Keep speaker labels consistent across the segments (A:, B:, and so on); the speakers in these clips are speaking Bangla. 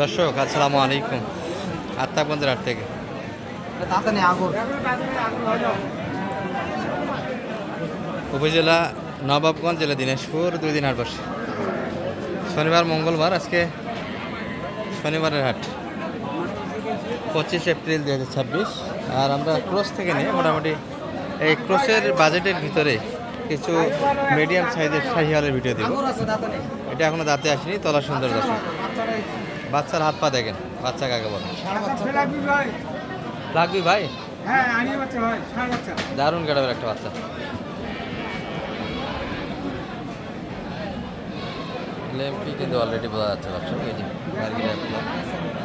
A: দর্শক আসসালামু আলাইকুম। আত্মাগঞ্জের হাট থেকে উপজেলা নবাবগঞ্জ, জেলা দিনাজপুর, 2 দিন হাট বসে। শনিবার মঙ্গলবার, আজকে শনিবারের হাট 25 এপ্রিল 2026। আর আমরা ক্রস থেকে নিয়ে মোটামুটি এই ক্রসের বাজেটের ভিতরে কিছু মিডিয়াম সাইজের শাহিওয়ালের ভিডিও দিব। এটা এখনো দাঁতে আসেনি, তলা সুন্দর দর্শক। বাচ্চার হাত পা দেখেন, বাচ্চা কাকে বলে লাগবি ভাই, দারুণ কাটাবের একটা বাচ্চা। লেম্পি কিন্তু অলরেডি বোঝা যাচ্ছে দর্শক, এই যে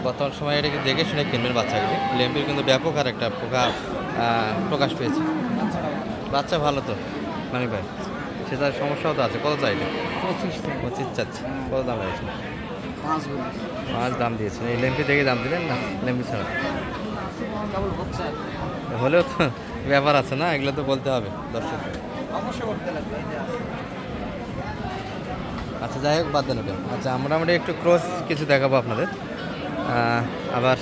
A: বর্তমান সময় এটাকে দেখে শুনে কিনবেন বাচ্চাগুলি। লেম্পির কিন্তু ব্যাপক আর একটা প্রকাশ পেয়েছে। বাচ্চা ভালো তো মানে ভাই, সেটার সমস্যাও তো আছে। কত চাইলে? 25 চাচ্ছে। কত দাম লাগছে? 5 দাম দিয়েছেন। এই লেম্পি দেখে দাম দিলেন না? লেম্পি ছাড়া হলেও তো ব্যাপার আছে না, এগুলো তো বলতে হবে দর্শক। আচ্ছা যাই হোক, বাদ দেন ওটা। আচ্ছা মোটামুটি একটু ক্রস কিছু দেখাবো আপনাদের। আবার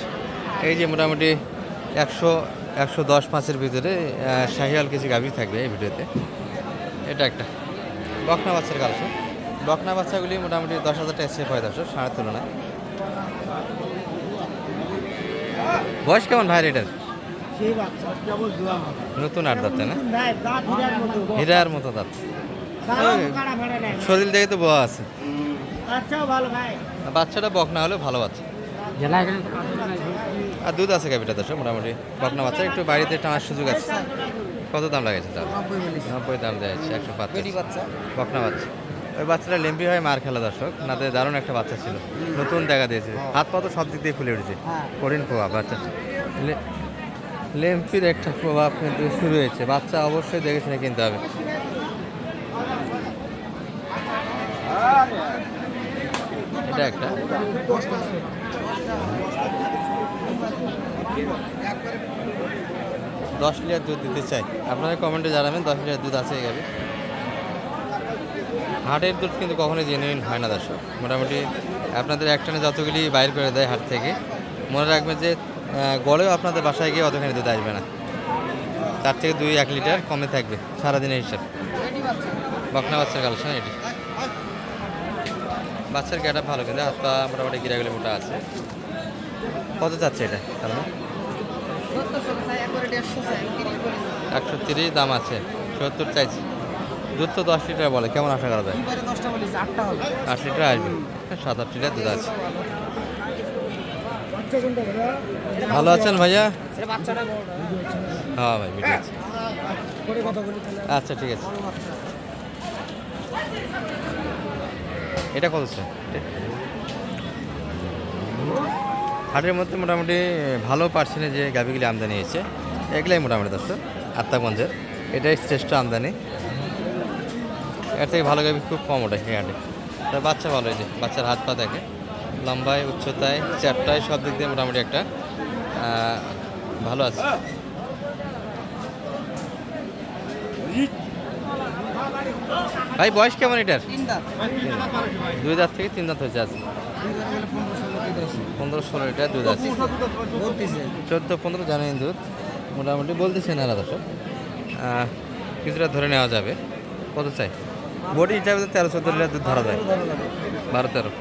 A: এই যে মোটামুটি 100-110 পাঁচের ভিতরে শাহিওয়াল কিছু গাভী থাকবে এই ভিডিওতে। এটা একটা বকনা বাচ্চার কালেকশন। বকনা বাচ্চাগুলি মোটামুটি 10,000 টাকা সেফ হয় দর্শক, সাড়ের তুলনায়। বয়স কেমন ভাই এটার? নতুন আট দাঁত না, হীরার মতো দাঁত। শরীর দেখে তো বোয়া আছে। বাচ্চাটা বকনা হলেও ভালো বাচ্চা, আর দুধ আছে গাভীটা দর্শক। মোটামুটি বকনা বাচ্চা, একটু বাড়িতে টানার সুযোগ আছে। কত দাম লাগাইছে? তার 90 দাম দেওয়া হচ্ছে। 105 বকনা বাচ্চা। ওই বাচ্চাটা লেম্পি হয় মার খেলা দর্শক। নাতে দারুণ একটা বাচ্চা ছিল, নতুন দেখা দিয়েছে। হাত পা তো সব দিক দিয়ে ফুলে উঠেছে। কঠিন প্রভাব বাচ্চা, লেম্পির একটা প্রভাব কিন্তু শুরু হয়েছে। বাচ্চা অবশ্যই দেখে শুনে কিনতে হবে। এটা একটা 10 লিটার দুধ দিতে চাই। আপনারা কমেন্টে জানাবেন 10 লিটার দুধ আছে এই গাভী। হাটের দুধ কিন্তু কখনোই জেনুইন হয় না দর্শক। মোটামুটি আপনাদের একটানে যতগুলি বাইর করে দেয় হাট থেকে, মনে রাখবেন যে গড়েও আপনাদের বাসায় গিয়ে অতখানি দুধ আসবে না। তার থেকে 2-1 লিটার কমে থাকবে সারাদিনের হিসাব। বকনা বাচ্চার কালেকশন এটি। বাচ্চার গ্যাটা ভালো, কিন্তু হাত পা মোটামুটি গিরাগুলি মোটা আছে। কত চাচ্ছে এটা? কারণ 130 দাম আছে, 70 চাইছে। দুধ তো 10 লিটার বলে, কেমন আশা করা যায়? 8 লিটার আসবে, 7-8 লিটার দুধ আছে। ভালো আছেন ভাইয়া? হ্যাঁ ভাই, ভিডিও আছে। আচ্ছা ঠিক আছে। এটা কত? হাটের মধ্যে মোটামুটি ভালো পার্সেন্টে যে গাভীগুলি আমদানি হয়েছে এগুলাই মোটামুটি দর্শক আত্মাগঞ্জের, এটাই শ্রেষ্ঠ আমদানি। এর থেকে ভালো গাভী খুব কম ওঠে এই হাটে। তার বাচ্চা ভালো হয়েছে, বাচ্চার হাত পা দেখে, লম্বায়, উচ্চতায়, চ্যাপটায়, সব দিক দিয়ে মোটামুটি একটা ভালো আছে। ভাই বয়স কেমন এটার? 2 দাঁত থেকে 3 দাঁত হয়েছে। আছে 15-16 লিটার দুধ আছে। 14-15 জানেন দুধ মোটামুটি বলতেছে না দর্শক, কিছুটা ধরে নেওয়া যাবে। কত চাই? বডি হিসাবে 13-14 লিটার দুধ ধরা যায়। 12-13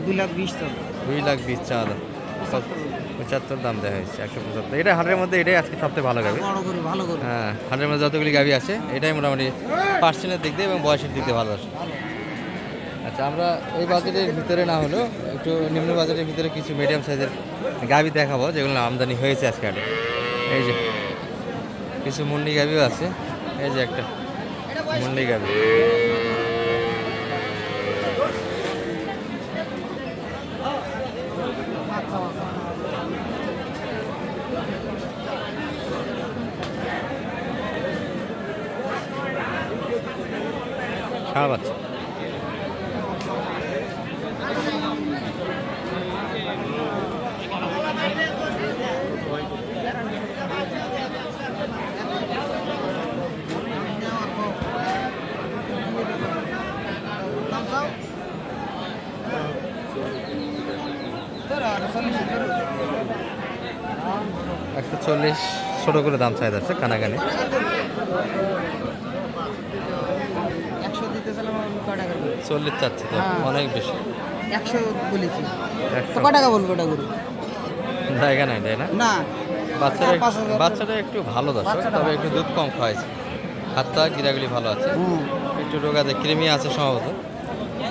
A: 2,20,000 চা দাম। 75 দাম দেওয়া হয়েছে। 175। এটা হাটের মধ্যে এটাই আজকে সবথেকে ভালো গাভী। হ্যাঁ, হাটের মধ্যে যতগুলি গাভী আছে এটাই মোটামুটি পার্সেন্টের দিক দিয়ে এবং বয়সের দিক দিয়ে ভালো আছে। আচ্ছা, আমরা এই বাজেটের ভিতরে না হলেও একটু নিম্ন বাজেটের ভিতরে কিছু মিডিয়াম সাইজের গাভী দেখাবো যেগুলো আমদানি হয়েছে আজকে হাটে। এই যে কিছু মুন্ডি গাভীও আছে। এই যে একটা মুন্ডি গাভী, ষাঁড় বাচ্চা। 140 ছোট করে দাম চাই যাচ্ছে কানাকানি। 40 চাচ্ছে তো অনেক বেশি।
B: 100 বলেছি।
A: 100
B: কত টাকা বলবো এটা গরু?
A: জায়গা নাই তাই না?
B: না
A: বাচ্চাটা একটু ভালো দর্শক, তবে একটু দুধ কম খাওয়াইছে। হাতটা গিরাগুলি ভালো আছে, একটু রোগাতে কৃমি আছে সম্ভবত,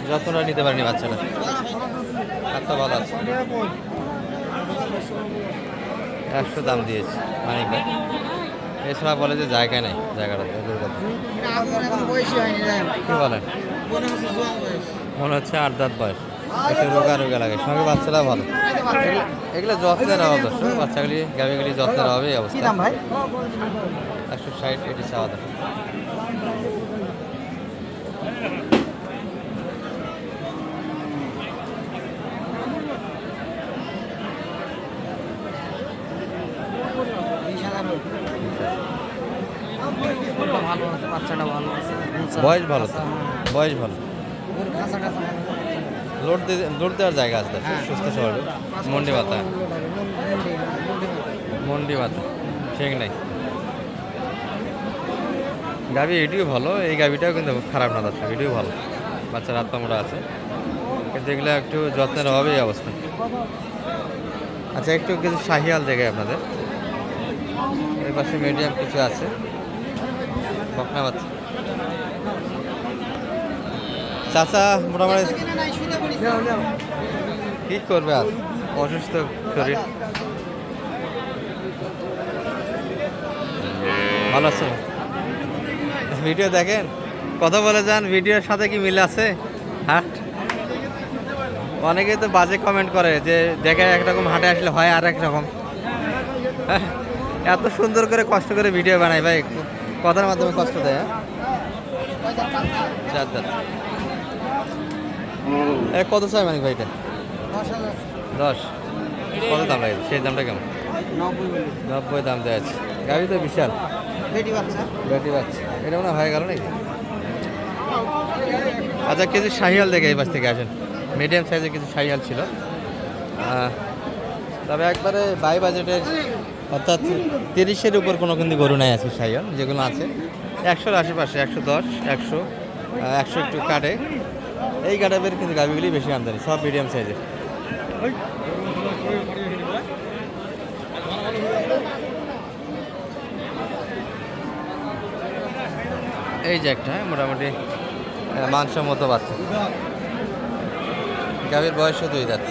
A: যত্নটা নিতে পারেনি বাচ্চাটা। হাতটা ভালো আছে। 100 দাম দিয়েছে মানিক ভাই। এছাড়া বলে যে জায়গা নেই, জায়গাটাতে কি বলেন? মনে হচ্ছে 8 দাঁত বয়স, একটু রোগা লাগে, সঙ্গে বাচ্চারা ভালো। এগুলো যত্নের অভাব দর্শক, বাচ্চাগুলি গাভিগুলি যত্নের অভাবে এই অবস্থা। 160 এটি চাওয়া দাম।
B: ভালো আছে, বাচ্চাটা ভালো আছে,
A: বয়স ভালো তো, বয়স ভালো। লোড দেওয়ার জায়গা আছে সুস্থ সবল। মন্ডি বাতা ঠিক নাই। গাভি এটিও ভালো, এই গাভিটাও কিন্তু খারাপ না দর্শক, এটিও ভালো। বাচ্চার হাত পা মোটা আছে, কিন্তু এগুলো একটু যত্নের অভাবে এই অবস্থা। আচ্ছা, একটু কিছু শাহিয়াল দেখে আপনাদের। এর পাশে মিডিয়াম কিছু আছে, বকনা বাচ্চা। চাচা মোটামুটি কি করবে আর, অসুস্থ শরীর। ভালো আছে? ভিডিও দেখেন, কথা বলে যান, ভিডিওর সাথে কি মিল আছে? হ্যাঁ, অনেকেই তো বাজে কমেন্ট করে যে দেখে একরকম, হাটে আসলে হয় আর এক রকম। এত সুন্দর করে কষ্ট করে ভিডিও বানাই ভাই, কথার মাধ্যমে কষ্ট দেয়। কত চাই মানিক ভাই এটা? 10। কত দাম লাগে? সেই দামটা কেমন? 90 দাম দেওয়া আছে। গাড়ি তো বিশাল বেটি বাচ্চা, এটা মনে হয়ে গেল নাকি? আচ্ছা, কিছু শাহিয়াল দেখে এই পাশ থেকে আসেন। মিডিয়াম সাইজের কিছু শাহিয়াল ছিল, তবে একবারে বাই বাজেটের, অর্থাৎ 30-এর উপর কোনো কিন্তু গরু নাই আছে শাহিয়াল। যেগুলো আছে 100-র আশেপাশে, 110, 100 একটু কাটে। এই কাটাবের কিন্তু গাভিগুলি বেশি আমদানি, সব মিডিয়াম সাইজের। এই যে একটা মোটামুটি মাংসের মতো বাচ্চা, গাভীর বয়সও 2 দাঁত।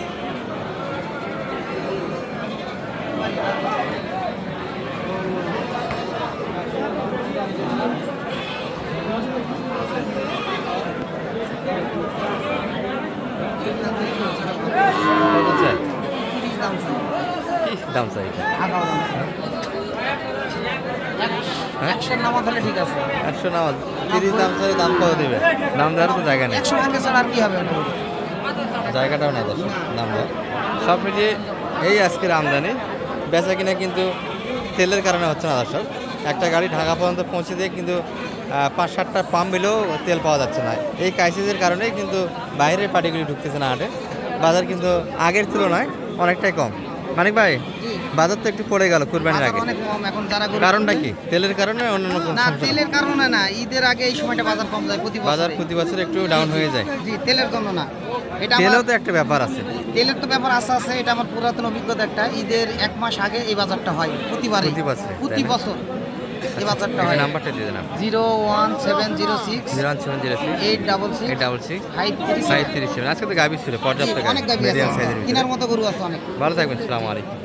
A: কত চাই? কি দাম চাই?
B: 100 নামাজ হলে ঠিক আছে।
A: 100 নামাজ, 30 দাম চাই। দাম কত দিবে? দাম দেওয়ার তো জায়গা নেই।
B: 100 ভাঙে ছাড়া আর কি হবে?
A: জায়গাটাও নেই দর্শক দাম দেওয়ার। সব মিলিয়ে এই আজকের আমদানি বেচা কিনা কিন্তু তেলের কারণে হচ্ছে না দর্শক। একটা গাড়ি ঢাকা পর্যন্ত পৌঁছে দিয়ে কিন্তু 5-7টা পাম্প মিলেও তেল পাওয়া যাচ্ছে না। এই ক্রাইসিসের কারণেই কিন্তু বাইরের পার্টিগুলি ঢুকতেছে না হাটে। বাজার কিন্তু আগের তুলনায় অনেকটাই কম। মানিক ভাই, বাজার তো একটু পড়ে গেল কুরবানির আগে, কারণটা কি? তেলের কারণে? অন্যান্য কোনো?
B: না, তেলের কারণে না, ঈদের আগে এই সময়টা বাজার কম যায় প্রতি বছর।
A: বাজার প্রতি বছর একটু ডাউন হয়ে যায়।
B: জি, তেলের জন্য না, এটা
A: তেলেও তো একটা ব্যাপার আছে।
B: তেলের তো ব্যাপার আছে, এটা আমার পুরাতন অভিজ্ঞতা। একটা ঈদের 1 মাস আগে এই বাজারটা হয় প্রতি বছর এই বাজারটা হয়।
A: নাম্বারটা দিয়ে দেন।
B: 01706
A: 866 537। আজকে তো গাভী ছিল পর্যাপ্ত,
B: অনেক গাভী আছে, কেনার মতো গরু আছে অনেক।
A: ভালো থাকবেন, আসসালামু আলাইকুম।